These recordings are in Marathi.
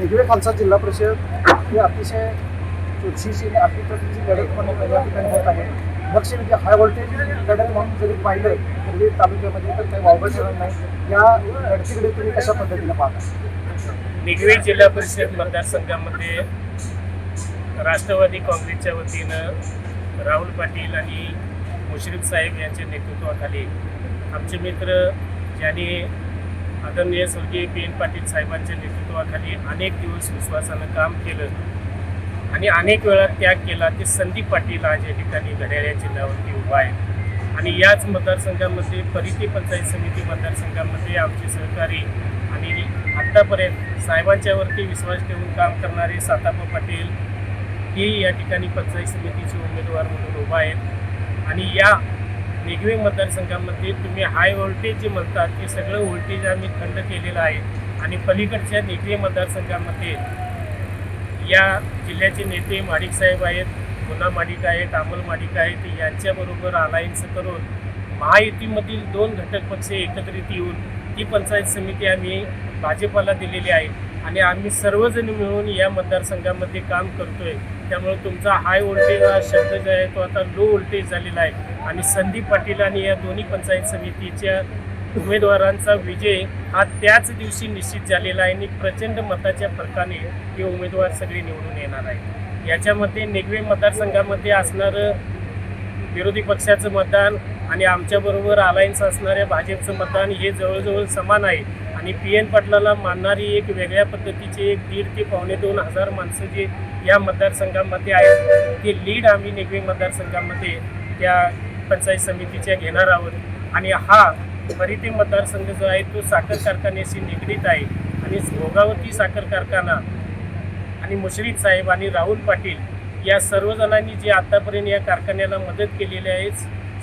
निगवे खालसा जिल्हा परिषद ही अतिशय चुरशीची आणि अतिप्रतीची लढत म्हणून या ठिकाणी होत आहे. लक्ष म्हणजे हाय व्होल्टेज लढत म्हणून जरी पाहिलं तरी तालुक्यामध्ये तर काही वावगं ठरत नाही. या लढतीकडे तुम्ही कशा पद्धतीने पाहता? निगवे जिल्हा परिषद मतदारसंघामध्ये राष्ट्रवादी काँग्रेसच्या वतीनं राहुल पाटील आणि मुश्रीफ साहेब यांच्या नेतृत्वाखाली आमचे मित्र ज्यांनी आदरणीय स्वर्गीय पी.एन. पाटील साहेबांच्या नेतृत्वाखाली अनेक दिवस विश्वासानं काम केलं आणि अनेक वेळा त्याग केला ते संदीप पाटील आज या ठिकाणी घड्याळ या जिल्ह्यावरती उभा आहे. आणि याच मतदारसंघामध्ये परिती पंचायत समिती मतदारसंघामध्ये आमचे सहकारी आणि आत्तापर्यंत साहेबांच्यावरती विश्वास ठेवून काम करणारे सातापा पाटील ही या ठिकाणी पंचायत समितीचे उमेदवार म्हणून उभा आहेत. आणि या निगवे मतदारसंघामध्ये तुम्ही हाय व्होल्टेज जे म्हणतात ते सगळं व्होल्टेज आम्ही खंड केलेलं आहे. आणि पलीकडच्या निगवे मतदारसंघामध्ये या जिल्ह्याचे नेते माडिक साहेब आहेत, मुन्ना माडिक आहेत, अमल माडिक आहेत, यांच्याबरोबर अलायन्स करून महायुतीमधील 2 घटक पक्ष एकत्रित येऊन ती पंचायत समिती आम्ही भाजपाला दिलेली आहे. आणि आम्ही सर्वजण मिळून या मतदारसंघामध्ये काम करतोय. त्यामुळे तुमचा हाय व्होल्टेज हा शब्द जो आहे तो आता लो व्होल्टेज झालेला आहे. आणि संदीप पाटील आणि या दोन्ही पंचायत समितीच्या उमेदवारांचा विजय हा त्याच दिवशी निश्चित झालेला आहे आणि प्रचंड मताच्या फरकाने हे उमेदवार सगळे निवडून येणार आहेत. याच्यामध्ये निगवे मतदारसंघामध्ये असणारं विरोधी पक्षाचं मतदान आणि आमच्याबरोबर अलायन्स असणाऱ्या भाजपचं मतदान हे जवळजवळ समान आहे. आणि पी.एन. पाटलाला मानणारी एक वेगळ्या पद्धतीचे 1,500 ते 2,500 माणसं जे या मतदारसंघामध्ये आहेत ते लीड आम्ही निगवे मतदारसंघामध्ये त्या पंचायत समितीच्या घेणार आहोत. आणि हा परिती मतदारसंघ जो आहे तो साखर कारखान्याशी निगडीत आहे. आणि भोगावती साखर कारखाना आणि मुश्रीफ साहेब आणि राहुल पाटील या सर्वजणांनी जे आतापर्यंत या कारखान्याला मदत केलेली आहे,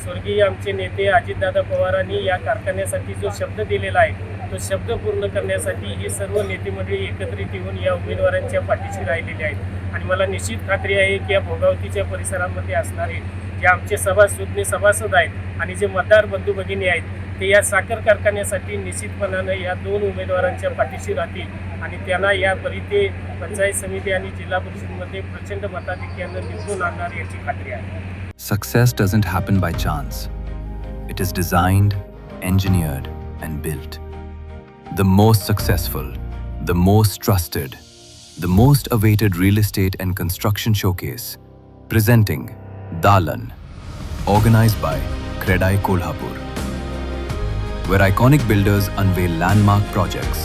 स्वर्गीय आमचे नेते अजितदादा पवारांनी या कारखान्यासाठी जो शब्द दिलेला आहे तो शब्द पूर्ण करण्यासाठी हे सर्व नेते मंडळी एकत्रित येऊन या उमेदवारांच्या पाठीशी राहिलेले आहेत. आणि मला निश्चित खात्री आहे की या भोगावतीच्या परिसरामध्ये असणारे जे आमचे सभासद आहेत आणि जे मतदार बंधू भगिनी आहेत ते या साखर कारखान्यासाठी निश्चितपणानं या 2 उमेदवारांच्या पाठीशी राहतील आणि त्यांना या परिती पंचायत समिती आणि जिल्हा परिषदेमध्ये प्रचंड मताधिक्यानं निवडून आणणार याची खात्री आहे. Success doesn't happen by chance. It is designed, engineered, and built. The most successful, the most trusted, the most awaited real estate and construction showcase, presenting Dalan, organized by Credai Kolhapur, where iconic builders unveil landmark projects,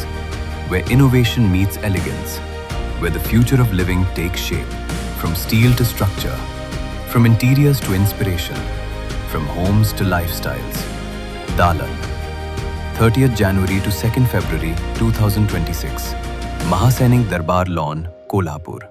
where innovation meets elegance, where the future of living takes shape, from steel to structure, from interiors to inspiration, from homes to lifestyles. Dalan, 30th January to 2nd February 2026, Mahasainik Darbar Lawn, Kolhapur.